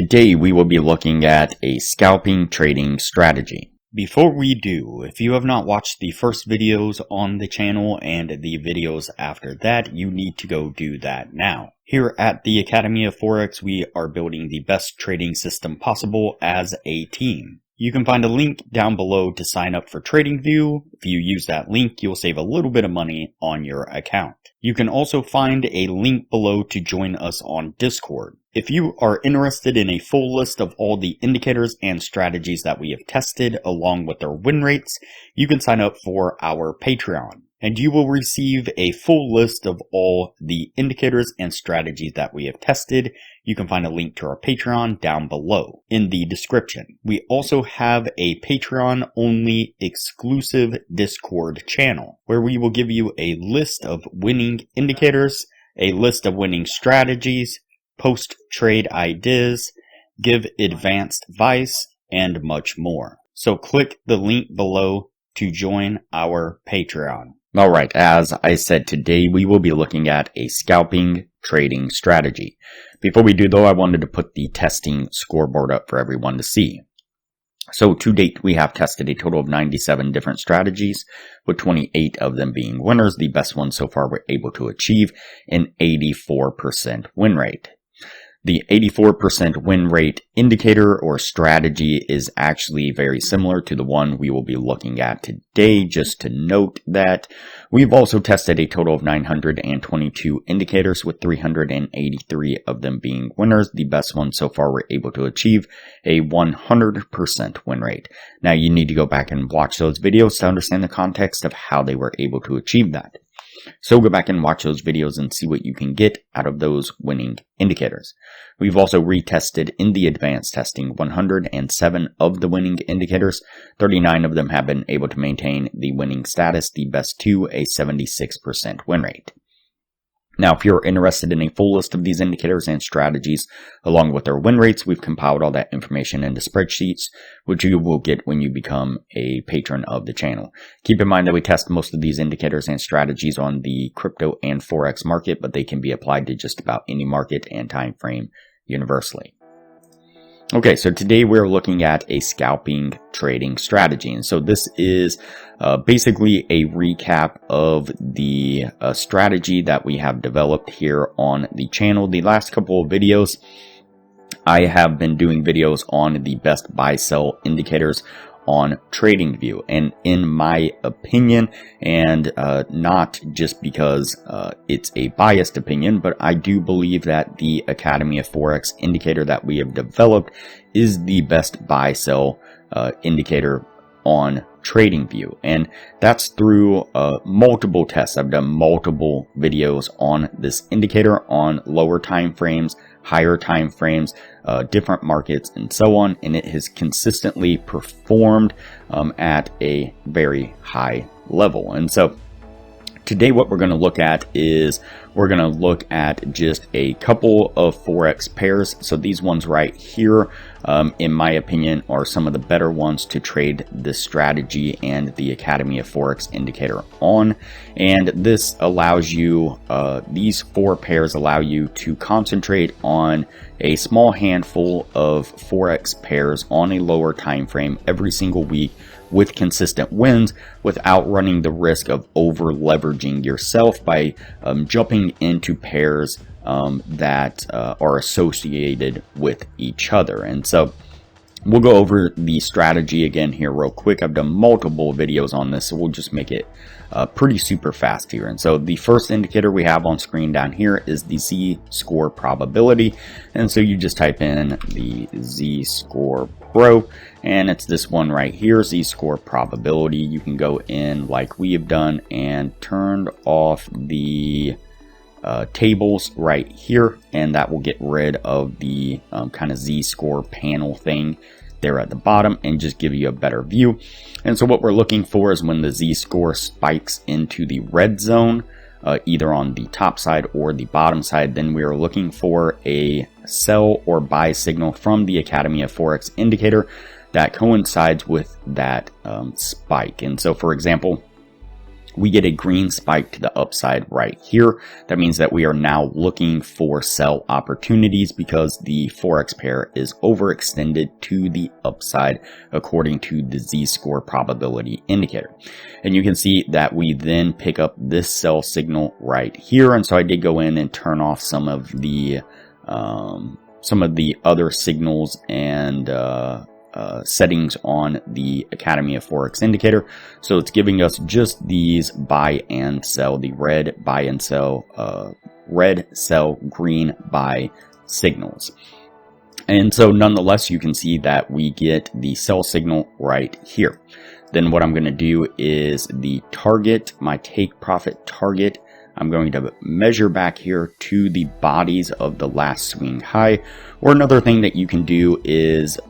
Today we will be looking at a scalping trading strategy. Before we do, if you have not watched the first videos on the channel and the videos after that, you need to go do that now. Here at the Academy of Forex, we are building the best trading system possible as a team. You can find a link down below to sign up for Tradingview. If you use that link, you'll save a little bit of money on your account. You can also find a link below to join us on Discord. If you are interested in a full list of all the indicators and strategies that we have tested along with their win rates, you can sign up for our Patreon. And you will receive a full list of all the indicators and strategies that we have tested. You can find a link to our Patreon down below in the description. We also have a Patreon-only exclusive Discord channel where we will give you a list of winning indicators, a list of winning strategies, post trade ideas, give advanced advice, and much more. So click the link below to join our Patreon. Alright, as I said, today we will be looking at a scalping trading strategy. Before we do though, I wanted to put the testing scoreboard up for everyone to see. So to date, we have tested a total of 97 different strategies, with 28 of them being winners. The best one so far we're able to achieve an 84% win rate. The 84% win rate indicator or strategy is actually very similar to the one we will be looking at today. Just to note that we've also tested a total of 922 indicators, with 383 of them being winners. The best one so far we're able to achieve a 100% win rate. Now you need to go back and watch those videos to understand the context of how they were able to achieve that. So go back and watch those videos and see what you can get out of those winning indicators. We've also retested in the advanced testing 107 of the winning indicators. 39 of them have been able to maintain the winning status, the best two a 76% win rate. Now, if you're interested in a full list of these indicators and strategies along with their win rates, we've compiled all that information into spreadsheets, which you will get when you become a patron of the channel. Keep in mind that we test most of these indicators and strategies on the crypto and Forex market, but they can be applied to just about any market and time frame universally. Okay, so today we're looking at a scalping trading strategy. And so this is basically a recap of the strategy that we have developed here on the channel. The last couple of videos, I have been doing videos on the best buy-sell indicators on Tradingview, and in my opinion, and not just because it's a biased opinion, but I do believe that the Academy of Forex indicator that we have developed is the best buy-sell indicator on Tradingview, and that's through multiple tests. I've done multiple videos on this indicator on lower time frames, higher time frames, different markets, and so on, and it has consistently performed at a very high level. And so today what we're going to look at is we're going to look at just a couple of Forex pairs. So these ones right here, in my opinion, are some of the better ones to trade this strategy and the Academy of Forex indicator on. And this allows you, these four pairs allow you to concentrate on a small handful of Forex pairs on a lower time frame every single week with consistent wins without running the risk of over leveraging yourself by jumping into pairs that are associated with each other. And so we'll go over the strategy again here real quick. I've done multiple videos on this, so we'll just make it pretty super fast here. And so the first indicator we have on screen down here is the Z-score probability. And so you just type in the Z-score Pro, and it's this one right here, Z-score probability. You can go in like we have done and turned off the tables right here, and that will get rid of the kind of Z-score panel thing there at the bottom and just give you a better view. And so what we're looking for is when the Z-score spikes into the red zone, either on the top side or the bottom side, then we are looking for a sell or buy signal from the Academy of Forex indicator that coincides with that spike. And so for example, we get a green spike to the upside right here. That means that we are now looking for sell opportunities because the Forex pair is overextended to the upside according to the Z-score probability indicator. And you can see that we then pick up this sell signal right here. And so I did go in and turn off some of the other signals and settings on the Academy of Forex indicator. So it's giving us just these buy and sell, the red buy and sell, red sell, green buy signals. And so nonetheless, you can see that we get the sell signal right here. Then what I'm going to do is the target, my take profit target, I'm going to measure back here to the bodies of the last swing high. Or another thing that you can do is,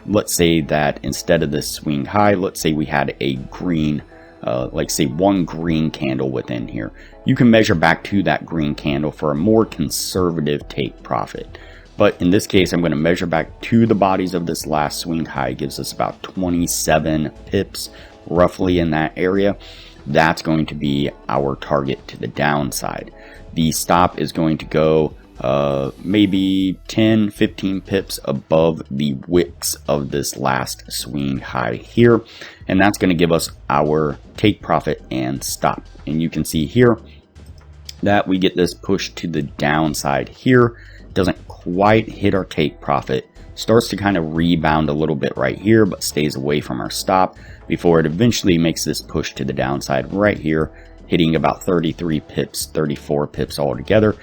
let's say that instead of this swing high, let's say we had a green, like say one green candle within here. You can measure back to that green candle for a more conservative take profit. But in this case, I'm going to measure back to the bodies of this last swing high. It gives us about 27 pips, roughly in that area. That's going to be our target to the downside. The stop is going to go maybe 10-15 pips above the wicks of this last swing high here, and that's going to give us our take profit and stop. And you can see here that we get this push to the downside here. Doesn't quite hit our take profit, starts to kind of rebound a little bit right here, but stays away from our stop before it eventually makes this push to the downside right here, hitting about 33 pips, 34 pips altogether,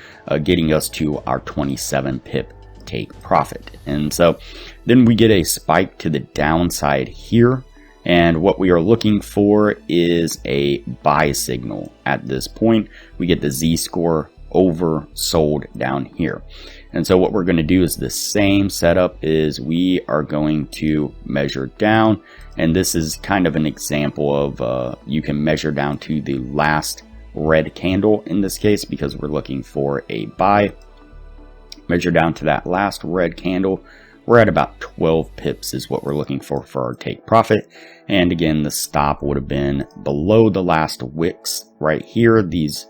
getting us to our 27 pip take profit. And so then we get a spike to the downside here. And what we are looking for is a buy signal at this point. We get the Z-score oversold down here. And so what we're going to do is the same setup is we are going to measure down. And this is kind of an example of you can measure down to the last red candle in this case because we're looking for a buy. Measure down to that last red candle. We're at about 12 pips is what we're looking for our take profit. And again, the stop would have been below the last wicks right here, these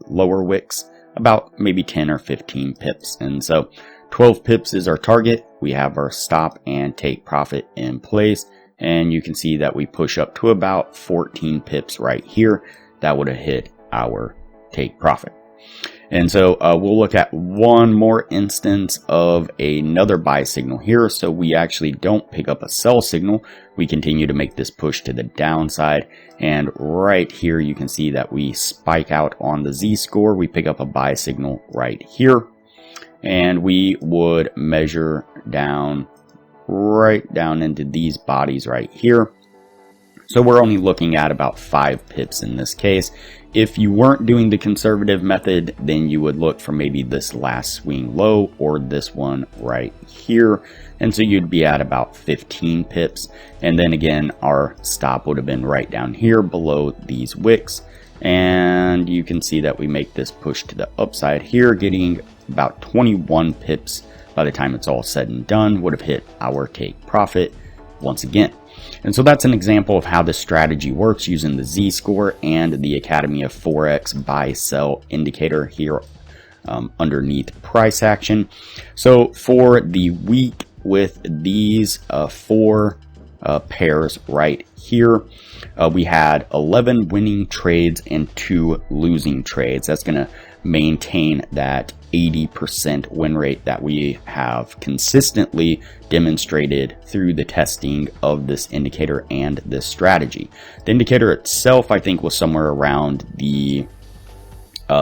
lower wicks, about maybe 10 or 15 pips. And so 12 pips is our target. We have our stop and take profit in place. And you can see that we push up to about 14 pips right here. That would have hit our take profit. And so we'll look at one more instance of another buy signal here. So we actually don't pick up a sell signal. We continue to make this push to the downside. And right here, you can see that we spike out on the Z-score. We pick up a buy signal right here. And we would measure down, right down into these bodies right here. So we're only looking at about 5 pips in this case. If you weren't doing the conservative method, then you would look for maybe this last swing low or this one right here. And so you'd be at about 15 pips. And then again, our stop would have been right down here below these wicks. And you can see that we make this push to the upside here, getting about 21 pips by the time it's all said and done, would have hit our take profit once again. And so that's an example of how this strategy works using the Z-score and the Academy of Forex buy-sell indicator here underneath price action. So for the week with these 4 pairs right here, we had 11 winning trades and 2 losing trades. That's going to maintain that 80% win rate that we have consistently demonstrated through the testing of this indicator and this strategy. The indicator itself, I think, was somewhere around the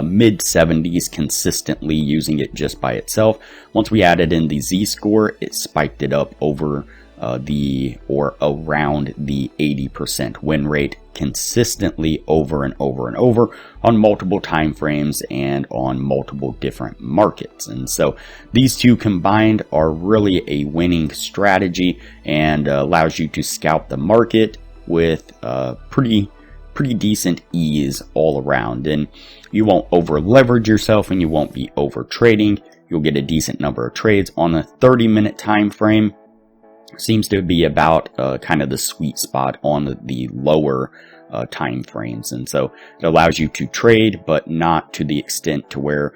mid 70s, consistently using it just by itself. Once we added in the Z-score, it spiked it up over around the 80% win rate consistently over and over and over on multiple time frames and on multiple different markets. And so these two combined are really a winning strategy and allows you to scalp the market with pretty decent ease all around. And you won't over leverage yourself and you won't be over trading. You'll get a decent number of trades on a 30-minute time frame. Seems to be about kind of the sweet spot on the lower time frames. And so it allows you to trade, but not to the extent to where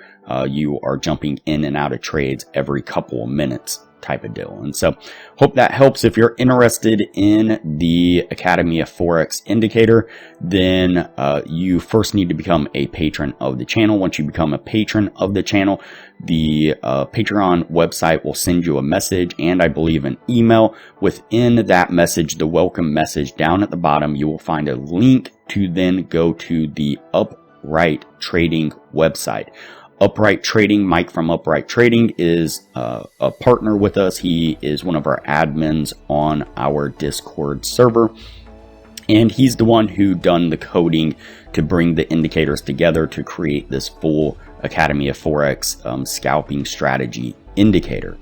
you are jumping in and out of trades every couple of minutes type of deal. And so hope that helps. If you're interested in the Academy of Forex indicator, then you first need to become a patron of the channel. Once you become a patron of the channel, the Patreon website will send you a message and I believe an email. Within that message, the welcome message down at the bottom, you will find a link to then go to the Upright Trading website. Upright Trading, Mike from Upright Trading is a partner with us. He is one of our admins on our Discord server. And he's the one who done the coding to bring the indicators together to create this full Academy of Forex scalping strategy indicator.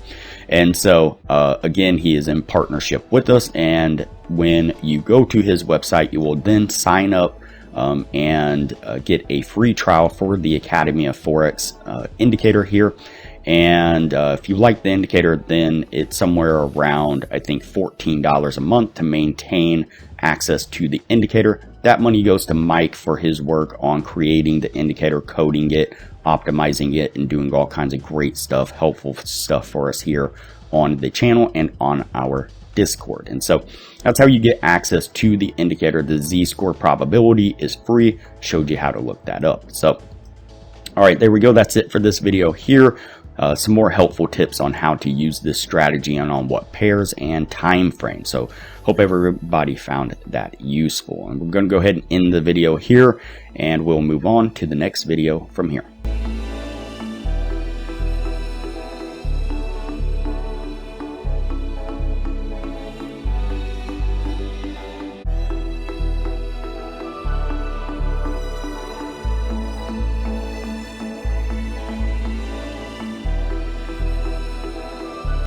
And so, again, he is in partnership with us. And when you go to his website, you will then sign up and get a free trial for the Academy of Forex indicator here. And if you like the indicator, then it's somewhere around, I think, $14 a month to maintain access to the indicator. That money goes to Mike for his work on creating the indicator, coding it, optimizing it, and doing all kinds of great stuff, helpful stuff for us here on the channel and on our Discord. And so that's how you get access to the indicator. The Z-score probability is free. Showed you how to look that up. So, all right, there we go. That's it for this video here. Some more helpful tips on how to use this strategy and on what pairs and time frames. So hope everybody found that useful. And we're going to go ahead and end the video here, and we'll move on to the next video from here.